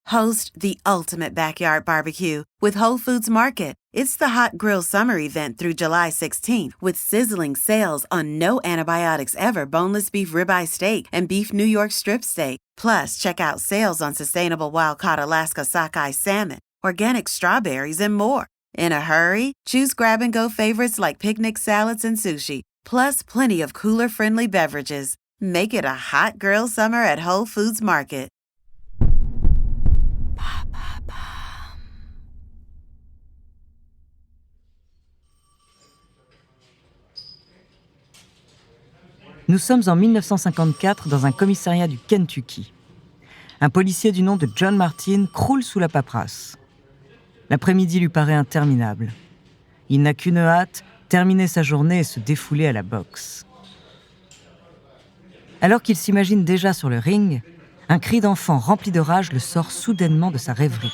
Host the ultimate backyard barbecue with Whole Foods Market. It's the hot grill summer event through July 16th with sizzling sales on no antibiotics ever boneless beef ribeye steak and beef New York strip steak. Plus, check out sales on sustainable wild-caught Alaska sockeye salmon, organic strawberries, and more. In a hurry? Choose grab-and-go favorites like picnic salads and sushi, plus plenty of cooler-friendly beverages. Make it a hot grill summer at Whole Foods Market. Nous sommes en 1954 dans un commissariat du Kentucky. Un policier du nom de John Martin croule sous la paperasse. L'après-midi lui paraît interminable. Il n'a qu'une hâte, terminer sa journée et se défouler à la boxe. Alors qu'il s'imagine déjà sur le ring, un cri d'enfant rempli de rage le sort soudainement de sa rêverie.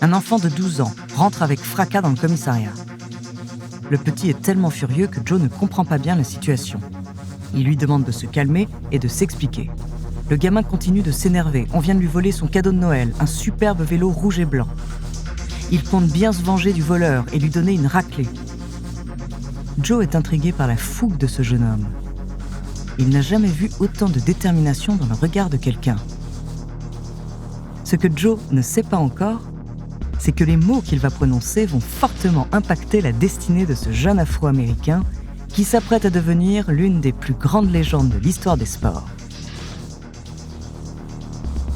Un enfant de 12 ans rentre avec fracas dans le commissariat. Le petit est tellement furieux que Joe ne comprend pas bien la situation. Il lui demande de se calmer et de s'expliquer. Le gamin continue de s'énerver. On vient de lui voler son cadeau de Noël, un superbe vélo rouge et blanc. Il compte bien se venger du voleur et lui donner une raclée. Joe est intrigué par la fougue de ce jeune homme. Il n'a jamais vu autant de détermination dans le regard de quelqu'un. Ce que Joe ne sait pas encore, c'est que les mots qu'il va prononcer vont fortement impacter la destinée de ce jeune Afro-Américain qui s'apprête à devenir l'une des plus grandes légendes de l'histoire des sports.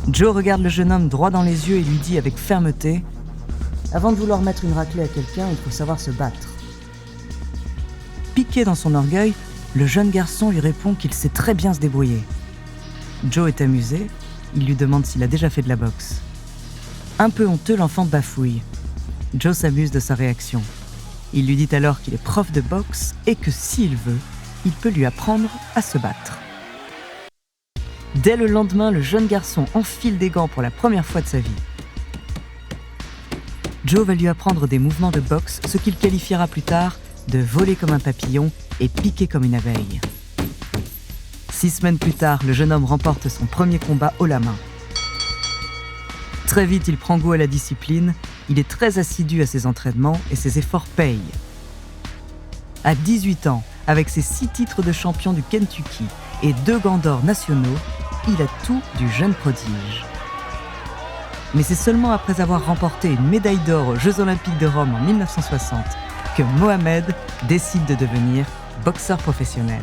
Joe regarde le jeune homme droit dans les yeux et lui dit avec fermeté « Avant de vouloir mettre une raclée à quelqu'un, il faut savoir se battre. » Piqué dans son orgueil, le jeune garçon lui répond qu'il sait très bien se débrouiller. Joe est amusé, il lui demande s'il a déjà fait de la boxe. Un peu honteux, l'enfant bafouille. Joe s'amuse de sa réaction. Il lui dit alors qu'il est prof de boxe et que s'il veut, il peut lui apprendre à se battre. Dès le lendemain, le jeune garçon enfile des gants pour la première fois de sa vie. Joe va lui apprendre des mouvements de boxe, ce qu'il qualifiera plus tard de voler comme un papillon et piquer comme une abeille. 6 semaines plus tard, le jeune homme remporte son premier combat haut la main. Très vite, il prend goût à la discipline, il est très assidu à ses entraînements et ses efforts payent. À 18 ans, avec ses 6 titres de champion du Kentucky et 2 gants d'or nationaux, il a tout du jeune prodige. Mais c'est seulement après avoir remporté une médaille d'or aux Jeux Olympiques de Rome en 1960 que Mohamed décide de devenir boxeur professionnel.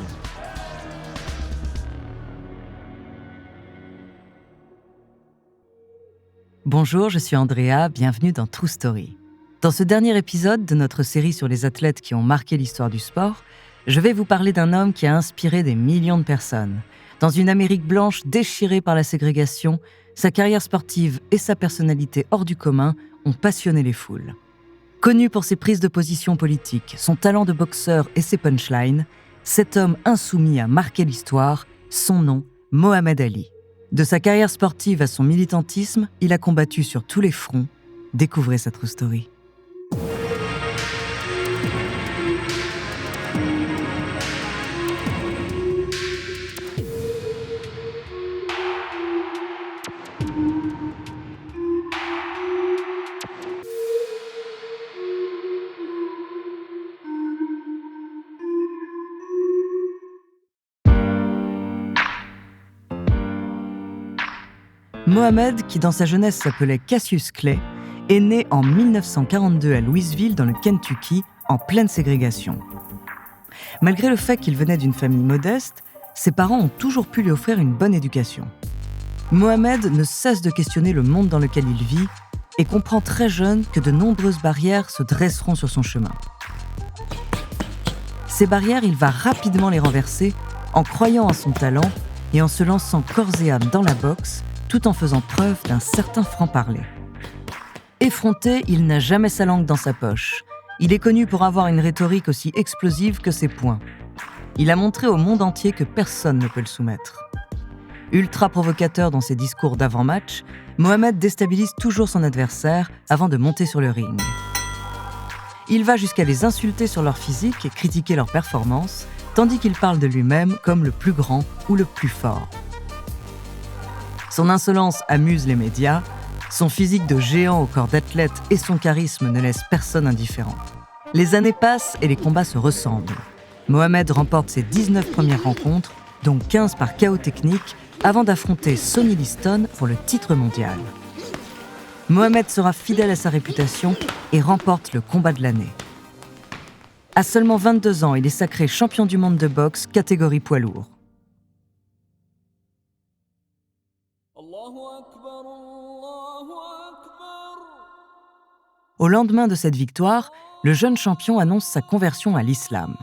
Bonjour, je suis Andrea, bienvenue dans True Story. Dans ce dernier épisode de notre série sur les athlètes qui ont marqué l'histoire du sport, je vais vous parler d'un homme qui a inspiré des millions de personnes. Dans une Amérique blanche déchirée par la ségrégation, sa carrière sportive et sa personnalité hors du commun ont passionné les foules. Connu pour ses prises de position politiques, son talent de boxeur et ses punchlines, cet homme insoumis a marqué l'histoire, son nom, Mohamed Ali. De sa carrière sportive à son militantisme, il a combattu sur tous les fronts. Découvrez sa True Story. Mohamed, qui dans sa jeunesse s'appelait Cassius Clay, est né en 1942 à Louisville, dans le Kentucky, en pleine ségrégation. Malgré le fait qu'il venait d'une famille modeste, ses parents ont toujours pu lui offrir une bonne éducation. Mohamed ne cesse de questionner le monde dans lequel il vit et comprend très jeune que de nombreuses barrières se dresseront sur son chemin. Ces barrières, il va rapidement les renverser en croyant en son talent et en se lançant corps et âme dans la boxe, tout en faisant preuve d'un certain franc-parler. Effronté, il n'a jamais sa langue dans sa poche. Il est connu pour avoir une rhétorique aussi explosive que ses poings. Il a montré au monde entier que personne ne peut le soumettre. Ultra provocateur dans ses discours d'avant-match, Mohamed déstabilise toujours son adversaire avant de monter sur le ring. Il va jusqu'à les insulter sur leur physique et critiquer leur performance, tandis qu'il parle de lui-même comme le plus grand ou le plus fort. Son insolence amuse les médias, son physique de géant au corps d'athlète et son charisme ne laissent personne indifférent. Les années passent et les combats se ressemblent. Mohamed remporte ses 19 premières rencontres, dont 15 par KO technique, avant d'affronter Sonny Liston pour le titre mondial. Mohamed sera fidèle à sa réputation et remporte le combat de l'année. À seulement 22 ans, il est sacré champion du monde de boxe catégorie poids lourd. Au lendemain de cette victoire, le jeune champion annonce sa conversion à l'islam.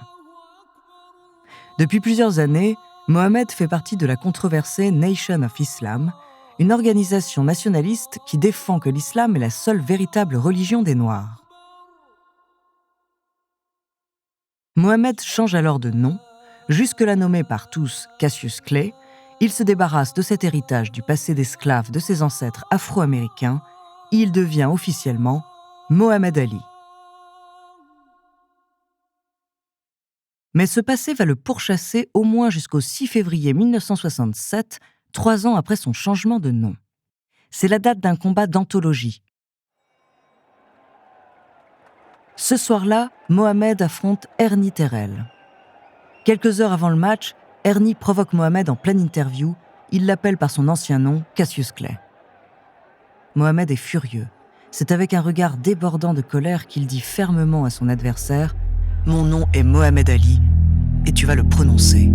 Depuis plusieurs années, Mohamed fait partie de la controversée Nation of Islam, une organisation nationaliste qui défend que l'islam est la seule véritable religion des Noirs. Mohamed change alors de nom. Jusque-là nommé par tous Cassius Clay, il se débarrasse de cet héritage du passé d'esclave de ses ancêtres afro-américains et il devient officiellement Mohamed Ali. Mais ce passé va le pourchasser au moins jusqu'au 6 février 1967, 3 ans après son changement de nom. C'est la date d'un combat d'anthologie. Ce soir-là, Mohamed affronte Ernie Terrell. Quelques heures avant le match, Ernie provoque Mohamed en pleine interview. Il l'appelle par son ancien nom, Cassius Clay. Mohamed est furieux. C'est avec un regard débordant de colère qu'il dit fermement à son adversaire « Mon nom est Mohamed Ali, et tu vas le prononcer. »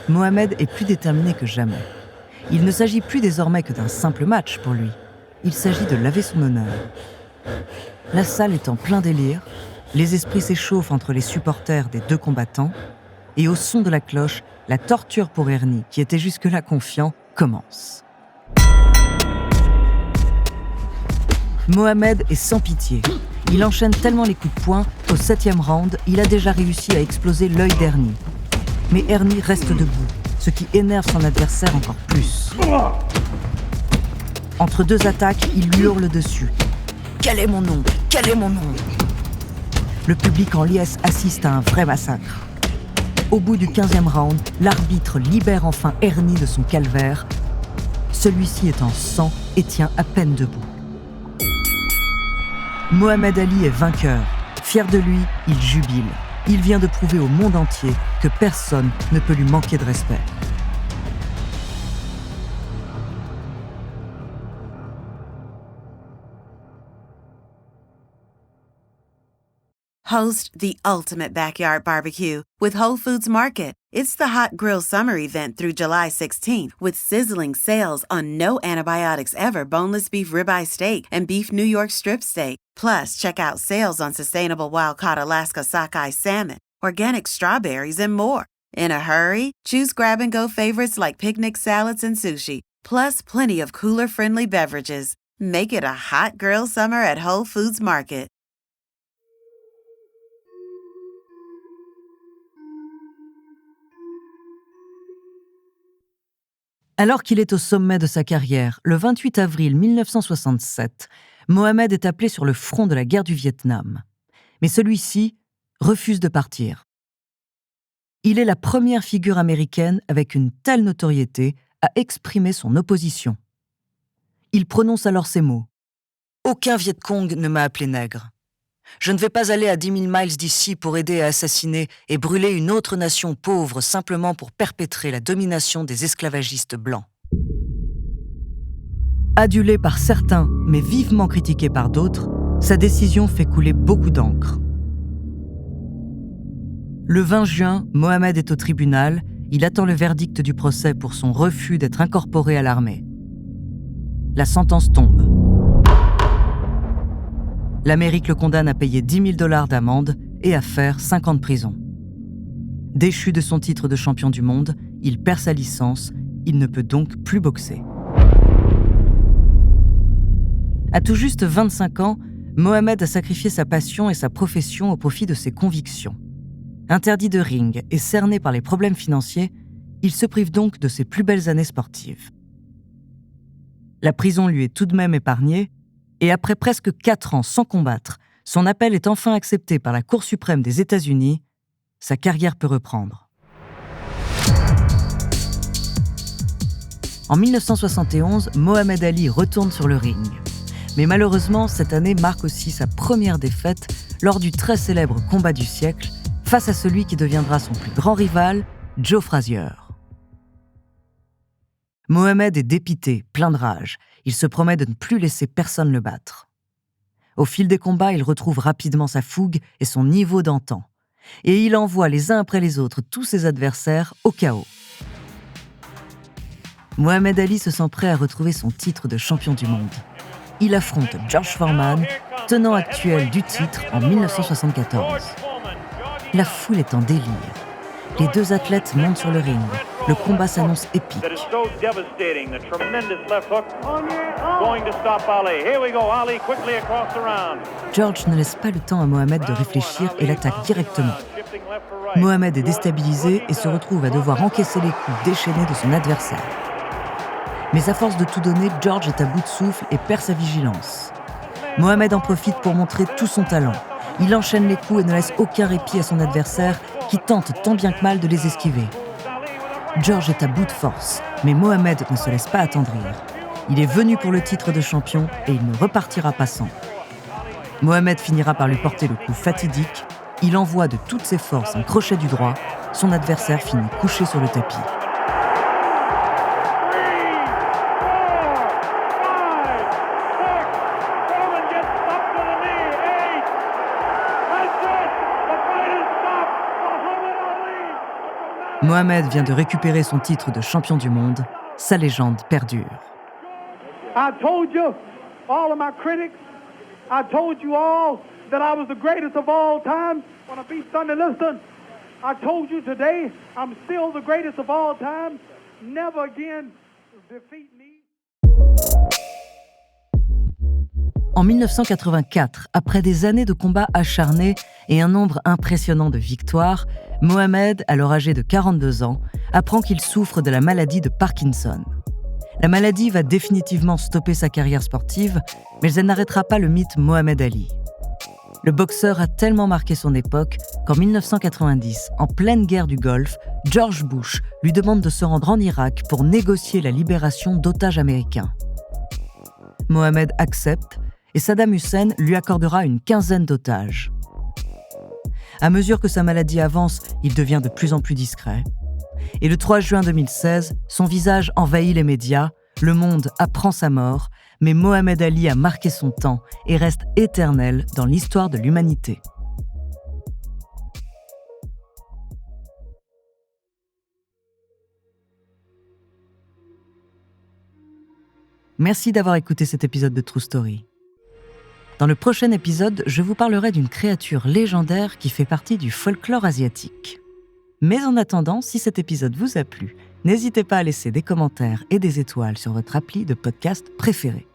Mohamed est plus déterminé que jamais. Il ne s'agit plus désormais que d'un simple match pour lui. Il s'agit de laver son honneur. La salle est en plein délire, les esprits s'échauffent entre les supporters des deux combattants, et au son de la cloche, la torture pour Ernie, qui était jusque-là confiant, commence. Mohamed est sans pitié. Il enchaîne tellement les coups de poing qu'au 7e round, il a déjà réussi à exploser l'œil d'Ernie. Mais Ernie reste debout, ce qui énerve son adversaire encore plus. Entre deux attaques, il lui hurle dessus. « Quel est mon nom ? Quel est mon nom ?» Le public en liesse assiste à un vrai massacre. Au bout du 15e round, l'arbitre libère enfin Ernie de son calvaire. Celui-ci est en sang et tient à peine debout. Mohamed Ali est vainqueur. Fier de lui, il jubile. Il vient de prouver au monde entier que personne ne peut lui manquer de respect. Host the ultimate backyard barbecue with Whole Foods Market. It's the Hot Grill Summer event through July 16th with sizzling sales on no antibiotics ever boneless beef ribeye steak and beef New York strip steak. Plus, check out sales on sustainable wild-caught Alaska sockeye salmon, organic strawberries, and more. In a hurry? Choose grab-and-go favorites like picnic salads and sushi, plus plenty of cooler-friendly beverages. Make it a hot grill summer at Whole Foods Market. Alors qu'il est au sommet de sa carrière, le 28 avril 1967, Mohamed est appelé sur le front de la guerre du Vietnam. Mais celui-ci refuse de partir. Il est la première figure américaine avec une telle notoriété à exprimer son opposition. Il prononce alors ces mots. « Aucun Viet Cong ne m'a appelé nègre. Je ne vais pas aller à 10 000 miles d'ici pour aider à assassiner et brûler une autre nation pauvre simplement pour perpétrer la domination des esclavagistes blancs. » Adulé par certains, mais vivement critiqué par d'autres, sa décision fait couler beaucoup d'encre. Le 20 juin, Mohamed est au tribunal. Il attend le verdict du procès pour son refus d'être incorporé à l'armée. La sentence tombe. L'Amérique le condamne à payer $10 000 d'amende et à faire 5 ans de prison. Déchu de son titre de champion du monde, il perd sa licence, il ne peut donc plus boxer. À tout juste 25 ans, Mohamed a sacrifié sa passion et sa profession au profit de ses convictions. Interdit de ring et cerné par les problèmes financiers, il se prive donc de ses plus belles années sportives. La prison lui est tout de même épargnée, et après presque 4 ans sans combattre, son appel est enfin accepté par la Cour suprême des États-Unis, sa carrière peut reprendre. En 1971, Mohamed Ali retourne sur le ring. Mais malheureusement, cette année marque aussi sa première défaite lors du très célèbre combat du siècle face à celui qui deviendra son plus grand rival, Joe Frazier. Mohamed est dépité, plein de rage. Il se promet de ne plus laisser personne le battre. Au fil des combats, il retrouve rapidement sa fougue et son niveau d'antan. Et il envoie les uns après les autres tous ses adversaires au chaos. Mohamed Ali se sent prêt à retrouver son titre de champion du monde. Il affronte George Foreman, tenant actuel du titre en 1974. La foule est en délire. Les deux athlètes montent sur le ring. Le combat s'annonce épique. George ne laisse pas le temps à Mohamed de réfléchir et l'attaque directement. Mohamed est déstabilisé et se retrouve à devoir encaisser les coups déchaînés de son adversaire. Mais à force de tout donner, George est à bout de souffle et perd sa vigilance. Mohamed en profite pour montrer tout son talent. Il enchaîne les coups et ne laisse aucun répit à son adversaire qui tente tant bien que mal de les esquiver. George est à bout de force, mais Mohamed ne se laisse pas attendrir. Il est venu pour le titre de champion et il ne repartira pas sans. Mohamed finira par lui porter le coup fatidique. Il envoie de toutes ses forces un crochet du droit. Son adversaire finit couché sur le tapis. Mohamed vient de récupérer son titre de champion du monde. Sa légende perdure. I told you, all of my critics, I told you all that I was the greatest of all time when I beat Sonny Liston. I told you today, I'm still the greatest of all time. Never again defeat me. En 1984, après des années de combats acharnés et un nombre impressionnant de victoires, Mohamed, alors âgé de 42 ans, apprend qu'il souffre de la maladie de Parkinson. La maladie va définitivement stopper sa carrière sportive, mais elle n'arrêtera pas le mythe Mohamed Ali. Le boxeur a tellement marqué son époque qu'en 1990, en pleine guerre du Golfe, George Bush lui demande de se rendre en Irak pour négocier la libération d'otages américains. Mohamed accepte et Saddam Hussein lui accordera une quinzaine d'otages. À mesure que sa maladie avance, il devient de plus en plus discret. Et le 3 juin 2016, son visage envahit les médias, le monde apprend sa mort, mais Mohamed Ali a marqué son temps et reste éternel dans l'histoire de l'humanité. Merci d'avoir écouté cet épisode de True Story. Dans le prochain épisode, je vous parlerai d'une créature légendaire qui fait partie du folklore asiatique. Mais en attendant, si cet épisode vous a plu, n'hésitez pas à laisser des commentaires et des étoiles sur votre appli de podcast préféré.